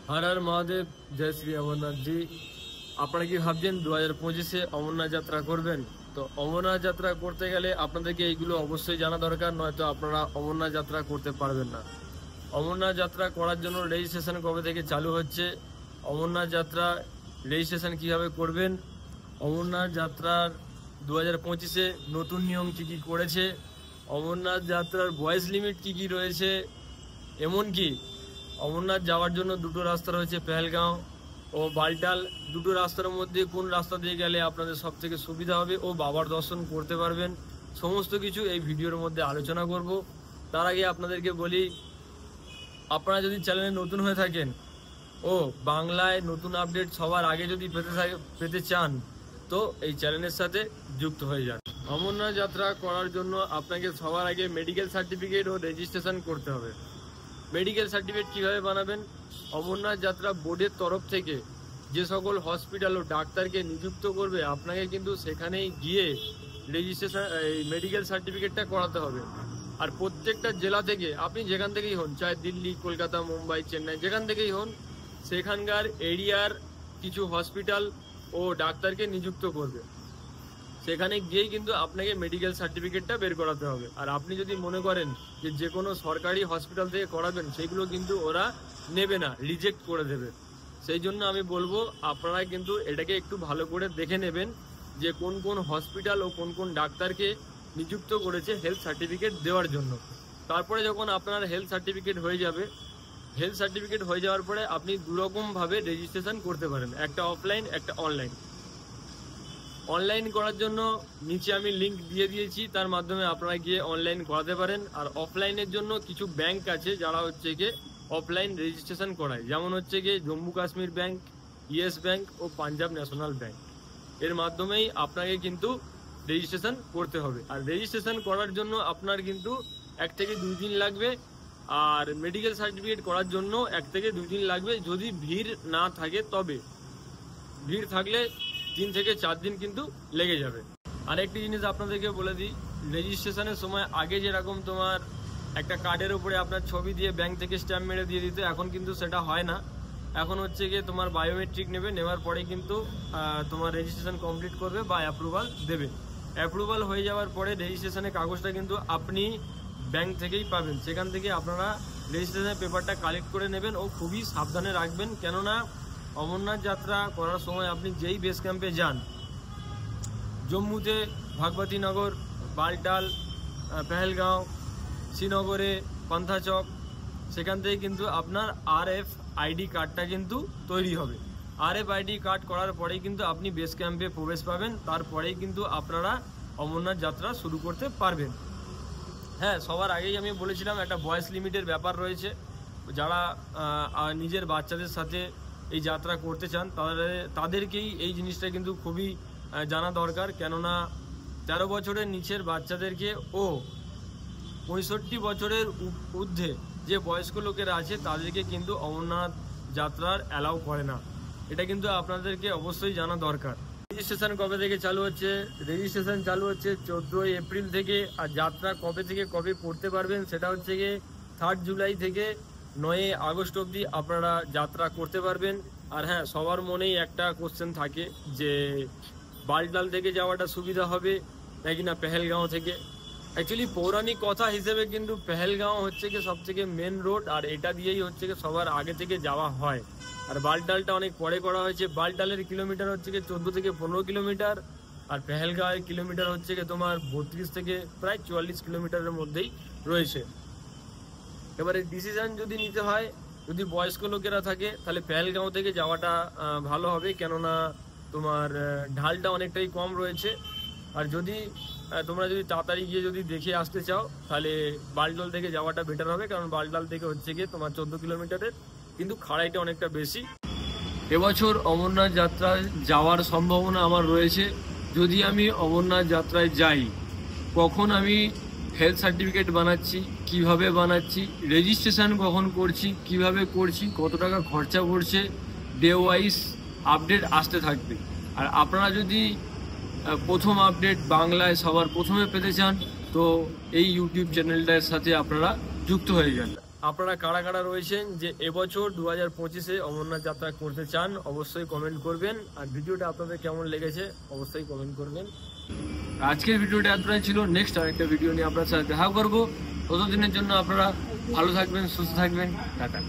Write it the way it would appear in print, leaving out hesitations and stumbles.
हर हर महादेव। जय श्री अमरनाथ जी। আপনারা কি ভাবছেন 2025-এ অমরনাথ যাত্রা করবেন? তো অমরনাথ যাত্রা করতে গেলে আপনাদেরকে এইগুলো অবশ্যই জানা দরকার, নয়তো আপনারা অমরনাথ যাত্রা করতে পারবেন না। অমরনাথ যাত্রা করার জন্য রেজিস্ট্রেশন কবে থেকে চালু হচ্ছে, অমরনাথ যাত্রা রেজিস্ট্রেশন কিভাবে করবেন, অমরনাথ যাত্রার 2025-এ নতুন নিয়ম কী কী করেছে, অমরনাথ যাত্রার বয়স লিমিট কী কী রয়েছে, এমনকি অমরনাথ যাওয়ার জন্য দুটো রাস্তা রয়েছে, পেহেলগাঁও ও বালটাল। দুটো রাস্তার মধ্যে কোন রাস্তা দিয়ে গেলে আপনাদের সব থেকে সুবিধা হবে ও বাবার দর্শন করতে পারবেন, সমস্ত কিছু এই ভিডিওর মধ্যে আলোচনা করব। তার আগে আপনাদেরকে বলি, আপনারা যদি চ্যানেলে নতুন হয়ে থাকেন ও বাংলায় নতুন আপডেট সবার আগে যদি পেতে চান, তো এই চ্যানেলের সাথে যুক্ত হয়ে যান। অমরনাথ যাত্রা করার জন্য আপনাকে সবার আগে মেডিকেল সার্টিফিকেট ও রেজিস্ট্রেশন করতে হবে। মেডিকেল সার্টিফিকেট কিভাবে বানাবেন? অমরনাথ যাত্রা বোর্ডের তরফ থেকে যে সকল হসপিটাল ও ডাক্তারকে নিযুক্ত করবে, আপনাকে কিন্তু সেখানেই গিয়ে রেজিস্ট্রেশন মেডিকেল সার্টিফিকেটটা করাতে হবে। আর প্রত্যেকটা জেলা থেকে আপনি যেখান থেকেই হন, চাहे দিল্লি, কলকাতা, মুম্বাই, চেন্নাই, যেখান থেকেই হন, সেখানকার এরিয়ার কিছু হসপিটাল ও ডাক্তারকে নিযুক্ত করবে। সেখানে গিয়েই কিন্তু আপনাকে মেডিকেল সার্টিফিকেটটা বের করাতে হবে। আর আপনি যদি মনে করেন যে কোনো সরকারি হসপিটাল থেকে করাবেন, সেগুলো কিন্তু ওরা নেবে না, রিজেক্ট করে দেবে। সেই জন্য আমি বলবো আপনারা কিন্তু এটাকে একটু ভালো করে দেখে নেবেন যে কোন কোন হসপিটাল ও কোন কোন ডাক্তারকে নিযুক্ত করেছে হেলথ সার্টিফিকেট দেওয়ার জন্য। তারপরে যখন আপনার হেলথ সার্টিফিকেট হয়ে যাবে, হেলথ সার্টিফিকেট হয়ে যাওয়ার পরে আপনি দুরকমভাবে রেজিস্ট্রেশন করতে পারেন, একটা অফলাইন, একটা অনলাইন। অনলাইন করার জন্য নিচে আমি লিঙ্ক দিয়ে দিয়েছি, তার মাধ্যমে আপনারা গিয়ে অনলাইন করাতে পারেন। আর অফলাইনের জন্য কিছু ব্যাংক আছে যারা হচ্ছে গিয়ে অফলাইন রেজিস্ট্রেশন করায়, যেমন হচ্ছে গিয়ে Jammu Kashmir Bank, Yes Bank ও পাঞ্জাব ন্যাশনাল ব্যাংক। এর মাধ্যমেই আপনাকে কিন্তু রেজিস্ট্রেশন করতে হবে। আর রেজিস্ট্রেশন করার জন্য আপনার কিন্তু 1 থেকে 2 দিন লাগবে। আর মেডিকেল সার্টিফিকেট করার জন্য 1 থেকে 2 দিন লাগবে, যদি ভিড় না থাকে তবে। ভিড় থাকলে 3 থেকে 4 দিন কিন্তু লেগে যাবে। আর একটি জিনিস আপনাদেরকে বলে দিই, রেজিস্ট্রেশনের সময় আগে যেরকম তোমার একটা কার্ডের উপরে আপনার ছবি দিয়ে ব্যাংক থেকে স্ট্যাম্প মেরে দিয়ে দিতে, এখন কিন্তু সেটা হয় না। এখন হচ্ছে গিয়ে তোমার বায়োমেট্রিক নেবে, নেওয়ার পরে কিন্তু তোমার রেজিস্ট্রেশন কমপ্লিট করবে বা অ্যাপ্রুভাল দেবে। অ্যাপ্রুভাল হয়ে যাওয়ার পরে রেজিস্ট্রেশনের কাগজটা কিন্তু আপনি ব্যাংক থেকেই পাবেন। সেখান থেকে আপনারা রেজিস্ট্রেশনের পেপারটা কালেক্ট করে নেবেন ও খুবই সাবধানে রাখবেন, কেননা অমরনাথ যাত্রা করার সময় আপনি যেই বেস ক্যাম্পে যান, জম্মুতে ভাগবতীনগর, বালটাল, পেহেলগাঁও, শ্রীনগরে পান্থাচক, সেখান থেকে কিন্তু আপনার RFID কার্ডটা কিন্তু তৈরি হবে। RFID কার্ড করার পরেই কিন্তু আপনি বেস ক্যাম্পে প্রবেশ পাবেন, তারপরেই কিন্তু আপনারা অমরনাথ যাত্রা শুরু করতে পারবেন। হ্যাঁ, সবার আগেই আমি বলেছিলাম একটা বয়স লিমিটের ব্যাপার রয়েছে। যারা নিজের বাচ্চাদের সাথে এই যাত্রা করতে চান তাদেরকেই এই জিনিসটা কিন্তু খুবই জানা দরকার, কেননা 13 বছরের নিচের বাচ্চাদেরকে ও 65 বছরের ঊর্ধ্বে যে বয়স্ক লোকেরা আছে তাদেরকে কিন্তু অমরনাথ যাত্রার অ্যালাউ করে না। এটা কিন্তু আপনাদেরকে অবশ্যই জানা দরকার। রেজিস্ট্রেশন কবে থেকে চালু হচ্ছে? রেজিস্ট্রেশন চালু হচ্ছে 14 এপ্রিল থেকে। আর যাত্রা কবে থেকে কবে করতে পারবেন সেটা হচ্ছে গিয়ে 3 জুলাই থেকে 9 আগস্ট অবধি আপনারা যাত্রা করতে পারবেন। আর হ্যাঁ, সবার মনেই একটা কোশ্চেন থাকে যে বালটাল থেকে যাওয়াটা সুবিধা হবে নাকি না পেহেলগাঁও থেকে। অ্যাকচুয়ালি পৌরাণিক কথা হিসেবে কিন্তু পেহেলগাঁও হচ্ছে কি সব থেকে মেন রোড, আর এটা দিয়েই হচ্ছে কি সবার আগে থেকে যাওয়া হয়। আর বালটালটা অনেক পরে করা হয়েছে। বালটালের কিলোমিটার হচ্ছে কি 14 থেকে 15 কিলোমিটার, আর পেহেলগাঁওয়ের কিলোমিটার হচ্ছে কি তোমার 32 থেকে প্রায় 44 কিলোমিটারের মধ্যেই রয়েছে। এবারে ডিসিশন যদি নিতে হয়, যদি বয়স্ক লোকেরা থাকে তাহলে পেহেলগাঁও থেকে যাওয়াটা ভালো হবে, কেননা তোমার ঢালটা অনেকটাই কম রয়েছে। আর যদি তোমরা যদি তাড়াতাড়ি গিয়ে যদি দেখে আসতে চাও, তাহলে বালটাল থেকে যাওয়াটা বেটার হবে, কারণ বালটাল থেকে হচ্ছে গিয়ে তোমার 14 কিলোমিটারের, কিন্তু খাড়াইটা অনেকটা বেশি। এবছর অমরনাথ যাত্রায় যাওয়ার সম্ভাবনা আমার রয়েছে। যদি আমি অমরনাথ যাত্রায় যাই, কখন আমি হেলথ সার্টিফিকেট বানাচ্ছি, কিভাবে বানাচ্ছি, রেজিস্ট্রেশন কখন করছি, কিভাবে করছি, কত টাকা খরচা পড়ছে, ডে ওয়াইজ আপডেট আসতে থাকবে। আর আপনারা যদি প্রথম আপডেট বাংলায় সবার প্রথমে পেতে চান, তো এই ইউটিউব চ্যানেলটার সাথে আপনারা যুক্ত হয়ে যান। আপনারা কারা কারা রয়েছেন যে এবছর 2025-এ অমরনাথ যাত্রা করতে চান অবশ্যই কমেন্ট করবেন। আর ভিডিওটা আপনাদের কেমন লেগেছে অবশ্যই কমেন্ট করবেন। আজকের ভিডিওটা এতটাই ছিল। নেক্সট আরেকটা ভিডিও নিয়ে আপনার সাথে দেখা করবো। ততদিনের জন্য আপনারা ভালো থাকবেন, সুস্থ থাকবেন। টাটা।